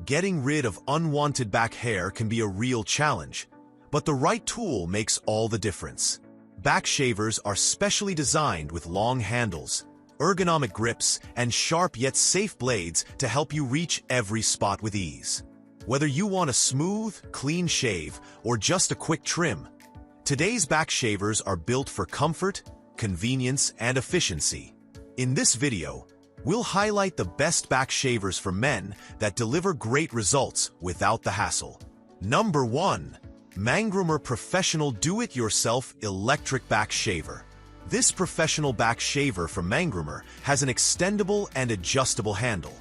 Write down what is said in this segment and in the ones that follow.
Getting rid of unwanted back hair can be a real challenge, but the right tool makes all the difference. Back shavers are specially designed with long handles, ergonomic grips, and sharp yet safe blades to help you reach every spot with ease. Whether you want a smooth, clean shave or just a quick trim, today's back shavers are built for comfort, convenience, and efficiency. In this video, we'll highlight the best back shavers for men that deliver great results without the hassle. Number 1. Mangroomer Professional Do-It-Yourself Electric Back Shaver. This professional back shaver from Mangroomer has an extendable and adjustable handle,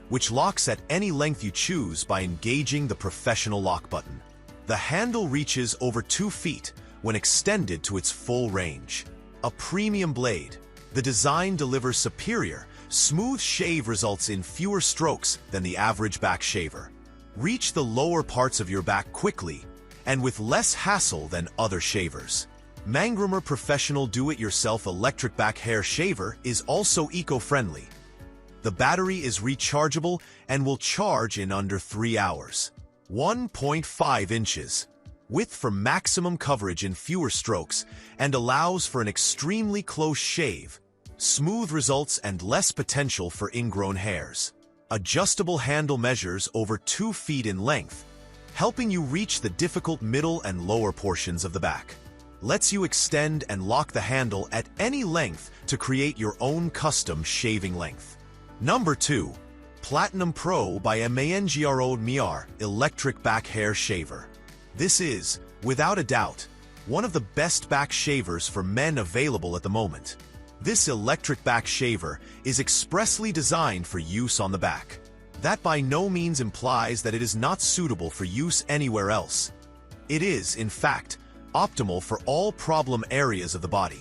which locks at any length you choose by engaging the professional lock button. The handle reaches over 2 feet when extended to its full range. A premium blade, the design delivers superior, smooth shave results in fewer strokes than the average back shaver. Reach the lower parts of your back quickly and with less hassle than other shavers. Mangroomer Professional Do-It-Yourself Electric Back Hair Shaver is also eco-friendly. The battery is rechargeable and will charge in under 3 hours. 1.5 inches. Width for maximum coverage in fewer strokes and allows for an extremely close shave, smooth results, and less potential for ingrown hairs. Adjustable handle measures over 2 feet in length, helping you reach the difficult middle and lower portions of the back. Lets you extend and lock the handle at any length to create your own custom shaving length. Number 2. Platinum Pro by Mangroomer Electric Back Hair Shaver. This is, without a doubt, one of the best back shavers for men available at the moment. This electric back shaver is expressly designed for use on the back. That by no means implies that it is not suitable for use anywhere else. It is, in fact, optimal for all problem areas of the body,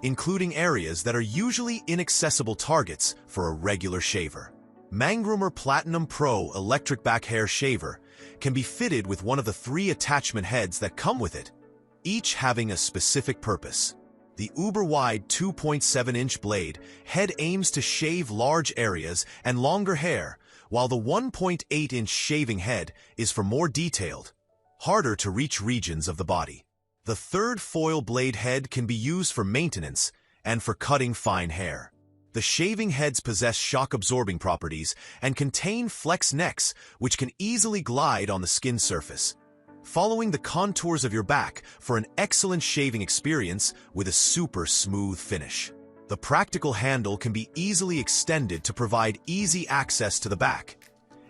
including areas that are usually inaccessible targets for a regular shaver. Mangroomer Platinum Pro Electric Back Hair Shaver can be fitted with one of the 3 attachment heads that come with it, each having a specific purpose. The uber-wide 2.7-inch blade head aims to shave large areas and longer hair, while the 1.8-inch shaving head is for more detailed, harder-to-reach regions of the body. The third foil blade head can be used for maintenance and for cutting fine hair. The shaving heads possess shock-absorbing properties and contain flex necks, which can easily glide on the skin surface, following the contours of your back for an excellent shaving experience with a super smooth finish. The practical handle can be easily extended to provide easy access to the back,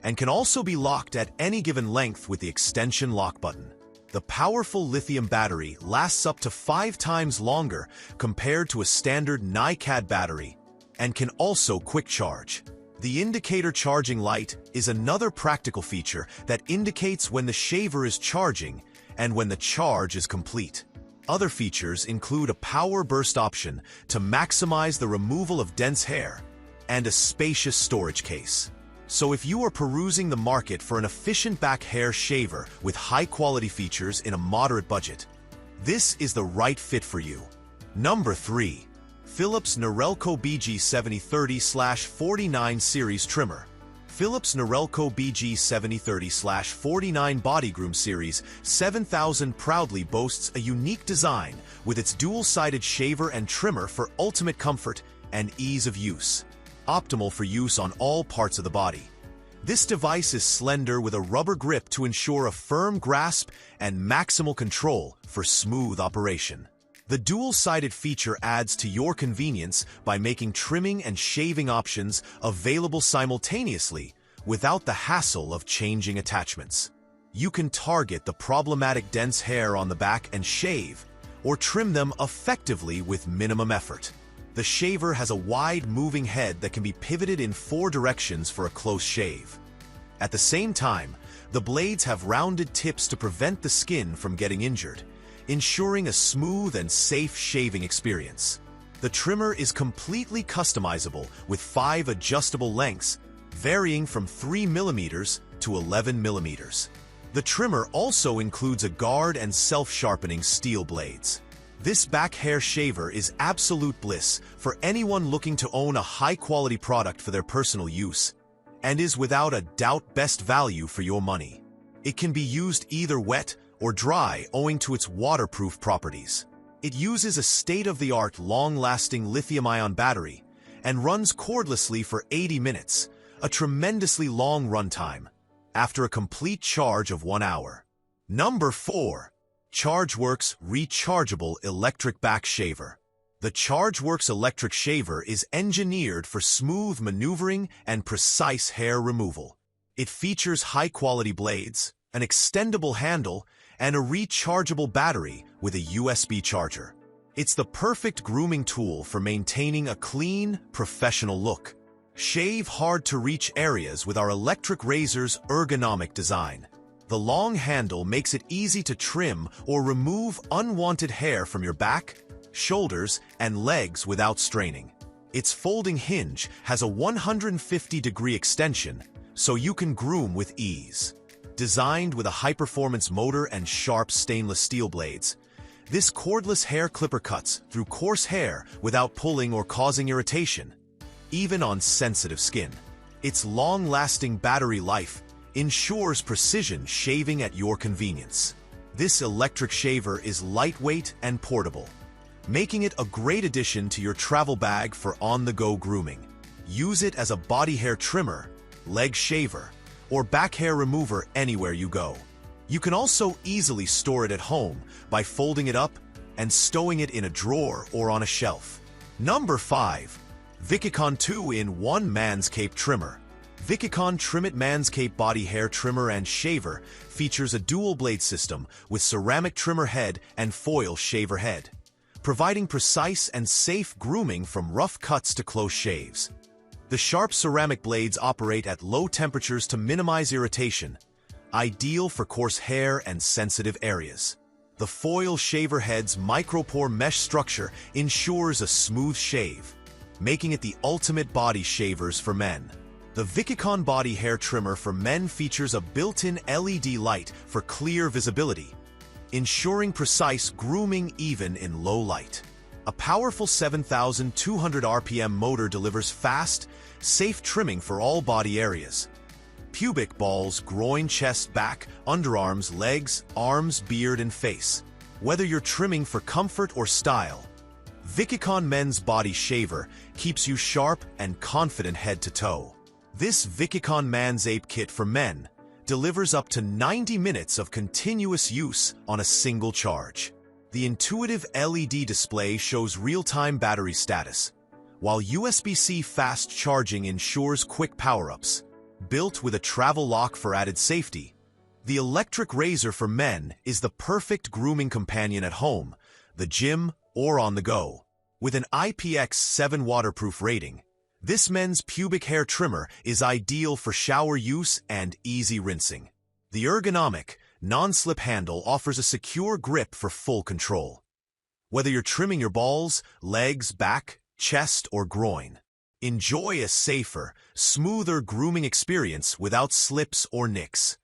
and can also be locked at any given length with the extension lock button. The powerful lithium battery lasts up to 5 times longer compared to a standard NiCad battery and can also quick charge. The indicator charging light is another practical feature that indicates when the shaver is charging and when the charge is complete. Other features include a power burst option to maximize the removal of dense hair and a spacious storage case. So if you are perusing the market for an efficient back hair shaver with high-quality features in a moderate budget, this is the right fit for you. Number 3. Philips Norelco BG7030/49 Series Trimmer. Philips Norelco BG7030/49 Bodygroom Series 7000 proudly boasts a unique design with its dual-sided shaver and trimmer for ultimate comfort and ease of use, optimal for use on all parts of the body. This device is slender with a rubber grip to ensure a firm grasp and maximal control for smooth operation. The dual-sided feature adds to your convenience by making trimming and shaving options available simultaneously without the hassle of changing attachments. You can target the problematic dense hair on the back and shave, or trim them effectively with minimum effort. The shaver has a wide moving head that can be pivoted in 4 directions for a close shave. At the same time, the blades have rounded tips to prevent the skin from getting injured, ensuring a smooth and safe shaving experience. The trimmer is completely customizable with 5 adjustable lengths, varying from 3 mm to 11 mm. The trimmer also includes a guard and self-sharpening steel blades. This back hair shaver is absolute bliss for anyone looking to own a high-quality product for their personal use, and is without a doubt best value for your money. It can be used either wet or dry owing to its waterproof properties. It uses a state-of-the-art long-lasting lithium-ion battery and runs cordlessly for 80 minutes, a tremendously long runtime, after a complete charge of 1 hour. Number 4. CHARGEWORX Rechargeable Electric Back Shaver. The CHARGEWORX electric shaver is engineered for smooth maneuvering and precise hair removal. It features high-quality blades, an extendable handle, and a rechargeable battery with a USB charger. It's the perfect grooming tool for maintaining a clean, professional look. Shave hard-to-reach areas with our electric razor's ergonomic design. The long handle makes it easy to trim or remove unwanted hair from your back, shoulders, and legs without straining. Its folding hinge has a 150-degree extension, so you can groom with ease. Designed with a high-performance motor and sharp stainless steel blades, this cordless hair clipper cuts through coarse hair without pulling or causing irritation, even on sensitive skin. Its long-lasting battery life ensures precision shaving at your convenience. This electric shaver is lightweight and portable, making it a great addition to your travel bag for on-the-go grooming. Use it as a body hair trimmer, leg shaver, or back hair remover anywhere you go. You can also easily store it at home by folding it up and stowing it in a drawer or on a shelf. Number 5. VIKICON 2-in-1 Manscape Trimmer. VIKICON Trim It Manscape Body Hair Trimmer and Shaver features a dual-blade system with ceramic trimmer head and foil shaver head, providing precise and safe grooming from rough cuts to close shaves. The sharp ceramic blades operate at low temperatures to minimize irritation, ideal for coarse hair and sensitive areas. The foil shaver head's micropore mesh structure ensures a smooth shave, making it the ultimate body shavers for men. The VIKICON Body Hair Trimmer for Men features a built-in LED light for clear visibility, ensuring precise grooming even in low light. A powerful 7,200 RPM motor delivers fast, safe trimming for all body areas: pubic balls, groin, chest, back, underarms, legs, arms, beard, and face. Whether you're trimming for comfort or style, VIKICON Men's Body Shaver keeps you sharp and confident head to toe. This VIKICON Manscape kit for men delivers up to 90 minutes of continuous use on a single charge. The intuitive LED display shows real-time battery status, while USB-C fast charging ensures quick power-ups. Built with a travel lock for added safety, the electric razor for men is the perfect grooming companion at home, the gym, or on the go. With an IPX7 waterproof rating, this men's pubic hair trimmer is ideal for shower use and easy rinsing. The ergonomic, non-slip handle offers a secure grip for full control. Whether you're trimming your balls, legs, back, chest, or groin, enjoy a safer, smoother grooming experience without slips or nicks.